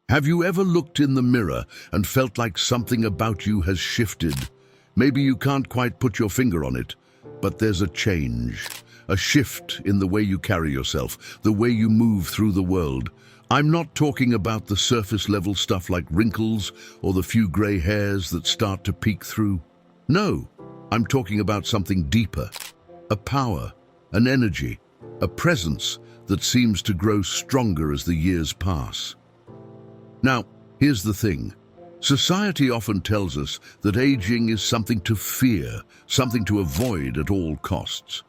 Have you ever looked in the mirror and felt like something about you has shifted? Maybe you can't quite put your finger on it, but there's a change, a shift in the way you carry yourself, the way you move through the world. I'm not talking about the surface-level stuff like wrinkles or the few gray hairs that start to peek through. No, I'm talking about something deeper, a power, an energy, a presence that seems to grow stronger as the years pass. Now, here's the thing. Society often tells us that aging is something to fear, something to avoid at all costs.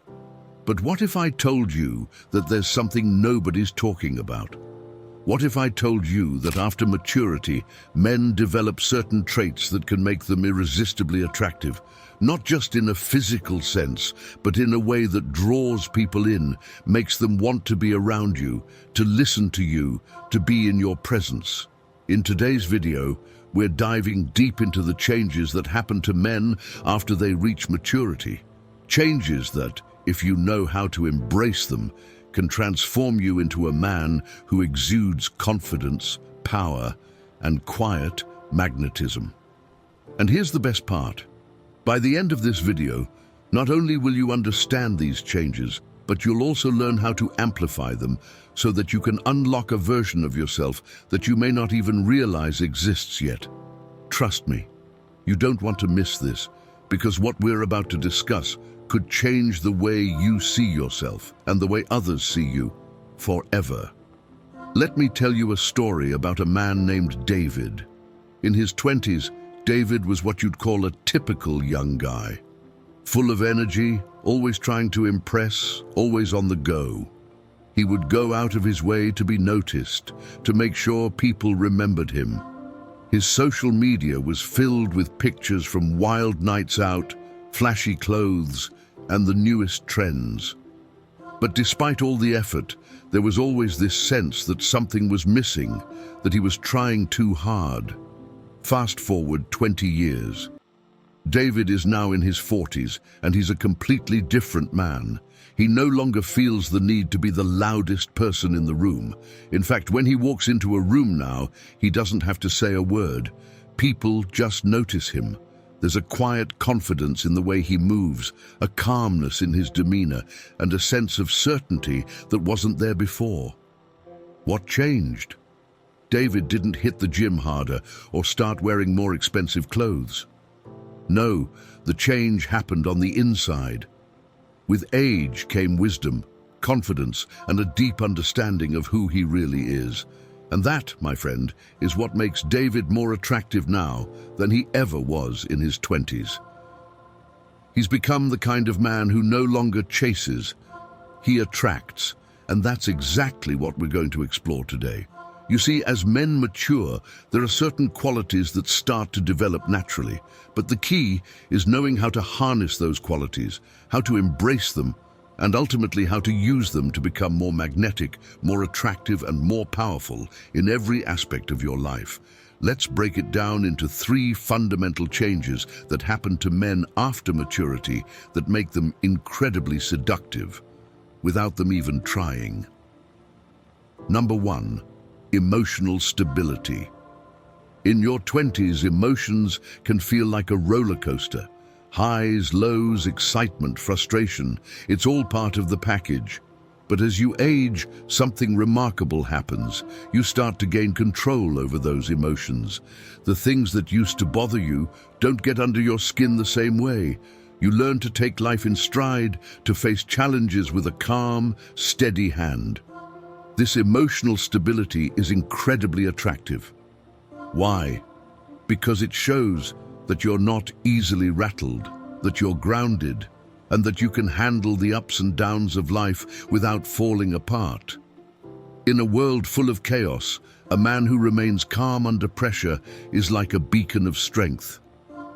But what if I told you that there's something nobody's talking about? What if I told you that after maturity, men develop certain traits that can make them irresistibly attractive, not just in a physical sense, but in a way that draws people in, makes them want to be around you, to listen to you, to be in your presence? In today's video, we're diving deep into the changes that happen to men after they reach maturity. Changes that, if you know how to embrace them, can transform you into a man who exudes confidence, power, and quiet magnetism. And here's the best part. By the end of this video, not only will you understand these changes, but you'll also learn how to amplify them so that you can unlock a version of yourself that you may not even realize exists yet. Trust me, you don't want to miss this, because what we're about to discuss could change the way you see yourself and the way others see you forever. Let me tell you a story about a man named David. In his 20s, David was what you'd call a typical young guy. Full of energy, always trying to impress, always on the go. He would go out of his way to be noticed, to make sure people remembered him. His social media was filled with pictures from wild nights out, flashy clothes, and the newest trends. But despite all the effort, there was always this sense that something was missing, that he was trying too hard. Fast forward 20 years. David is now in his 40s, and he's a completely different man. He no longer feels the need to be the loudest person in the room. In fact, when he walks into a room now, he doesn't have to say a word. People just notice him. There's a quiet confidence in the way he moves, a calmness in his demeanor, and a sense of certainty that wasn't there before. What changed? David didn't hit the gym harder or start wearing more expensive clothes. No, the change happened on the inside. With age came wisdom, confidence, and a deep understanding of who he really is. And that, my friend, is what makes David more attractive now than he ever was in his 20s. He's become the kind of man who no longer chases, he attracts, and that's exactly what we're going to explore today. You see, as men mature, there are certain qualities that start to develop naturally, but the key is knowing how to harness those qualities, how to embrace them, and ultimately how to use them to become more magnetic, more attractive, and more powerful in every aspect of your life. Let's break it down into 3 fundamental changes that happen to men after maturity that make them incredibly seductive, without them even trying. Number 1. Emotional stability. In your 20s, emotions can feel like a roller coaster. Highs, lows, excitement, frustration, it's all part of the package. But as you age, something remarkable happens. You start to gain control over those emotions. The things that used to bother you don't get under your skin the same way. You learn to take life in stride, to face challenges with a calm, steady hand. This emotional stability is incredibly attractive. Why? Because it shows that you're not easily rattled, that you're grounded, and that you can handle the ups and downs of life without falling apart. In a world full of chaos, a man who remains calm under pressure is like a beacon of strength.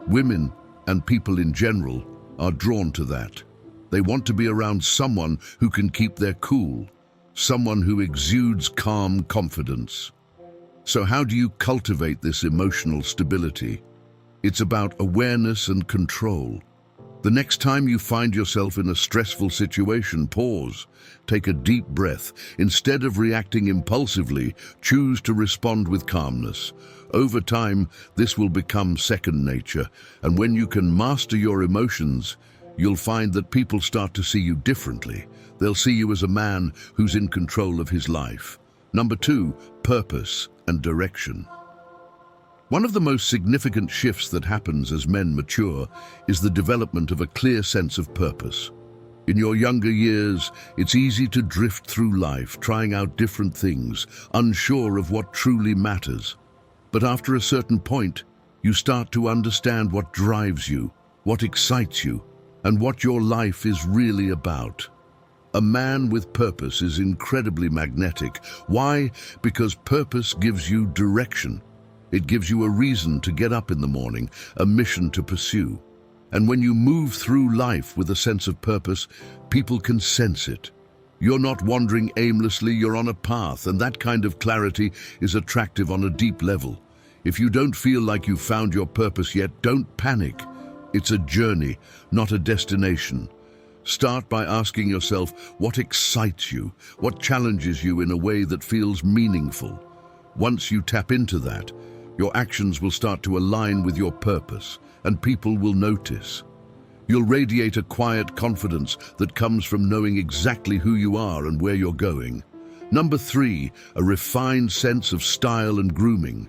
Women, and people in general, are drawn to that. They want to be around someone who can keep their cool, someone who exudes calm confidence. So how do you cultivate this emotional stability? It's about awareness and control. The next time you find yourself in a stressful situation, pause. Take a deep breath. Instead of reacting impulsively, choose to respond with calmness. Over time, this will become second nature, and when you can master your emotions, you'll find that people start to see you differently. They'll see you as a man who's in control of his life. Number 2, purpose and direction. One of the most significant shifts that happens as men mature is the development of a clear sense of purpose. In your younger years, it's easy to drift through life, trying out different things, unsure of what truly matters. But after a certain point, you start to understand what drives you, what excites you, and what your life is really about. A man with purpose is incredibly magnetic. Why? Because purpose gives you direction. It gives you a reason to get up in the morning, a mission to pursue. And when you move through life with a sense of purpose, people can sense it. You're not wandering aimlessly, you're on a path, and that kind of clarity is attractive on a deep level. If you don't feel like you've found your purpose yet, don't panic. It's a journey, not a destination. Start by asking yourself what excites you, what challenges you in a way that feels meaningful. Once you tap into that, your actions will start to align with your purpose, and people will notice. You'll radiate a quiet confidence that comes from knowing exactly who you are and where you're going. Number 3, a refined sense of style and grooming.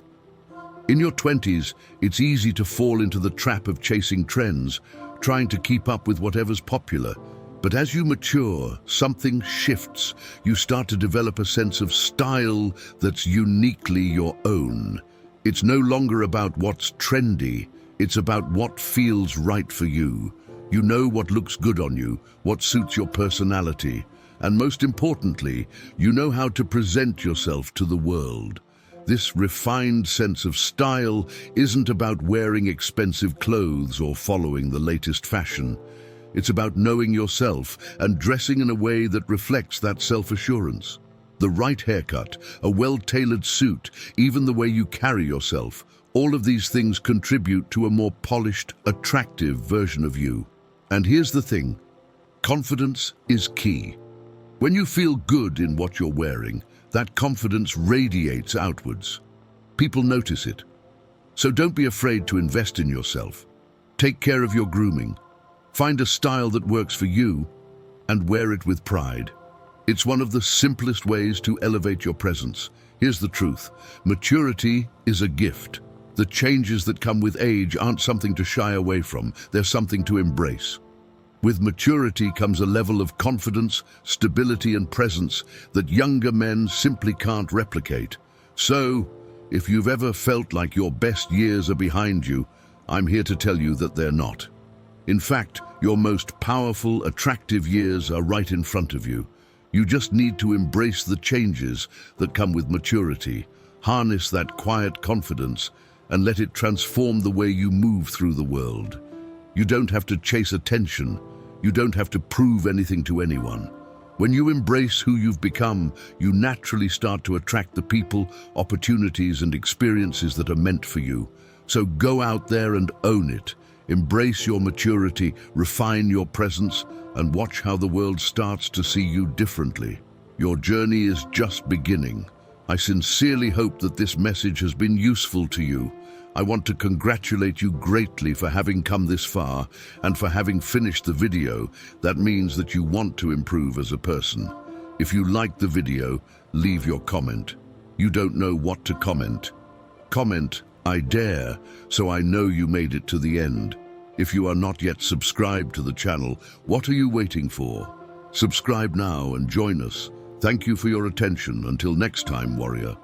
In your 20s, it's easy to fall into the trap of chasing trends, trying to keep up with whatever's popular. But as you mature, something shifts. You start to develop a sense of style that's uniquely your own. It's no longer about what's trendy, it's about what feels right for you. You know what looks good on you, what suits your personality, and most importantly, you know how to present yourself to the world. This refined sense of style isn't about wearing expensive clothes or following the latest fashion. It's about knowing yourself and dressing in a way that reflects that self-assurance. The right haircut, a well-tailored suit, even the way you carry yourself, all of these things contribute to a more polished, attractive version of you. And here's the thing, confidence is key. When you feel good in what you're wearing, that confidence radiates outwards. People notice it. So don't be afraid to invest in yourself. Take care of your grooming. Find a style that works for you and wear it with pride. It's one of the simplest ways to elevate your presence. Here's the truth. Maturity is a gift. The changes that come with age aren't something to shy away from. They're something to embrace. With maturity comes a level of confidence, stability, and presence that younger men simply can't replicate. So, if you've ever felt like your best years are behind you, I'm here to tell you that they're not. In fact, your most powerful, attractive years are right in front of you. You just need to embrace the changes that come with maturity, harness that quiet confidence, and let it transform the way you move through the world. You don't have to chase attention. You don't have to prove anything to anyone. When you embrace who you've become, you naturally start to attract the people, opportunities, and experiences that are meant for you. So go out there and own it. Embrace your maturity, refine your presence, and watch how the world starts to see you differently. Your journey is just beginning. I sincerely hope that this message has been useful to you. I want to congratulate you greatly for having come this far and for having finished the video. That means that you want to improve as a person. If you liked the video, leave your comment. You don't know what to comment? Comment, "I dare," so I know you made it to the end. If you are not yet subscribed to the channel, what are you waiting for? Subscribe now and join us. Thank you for your attention. Until next time, warrior.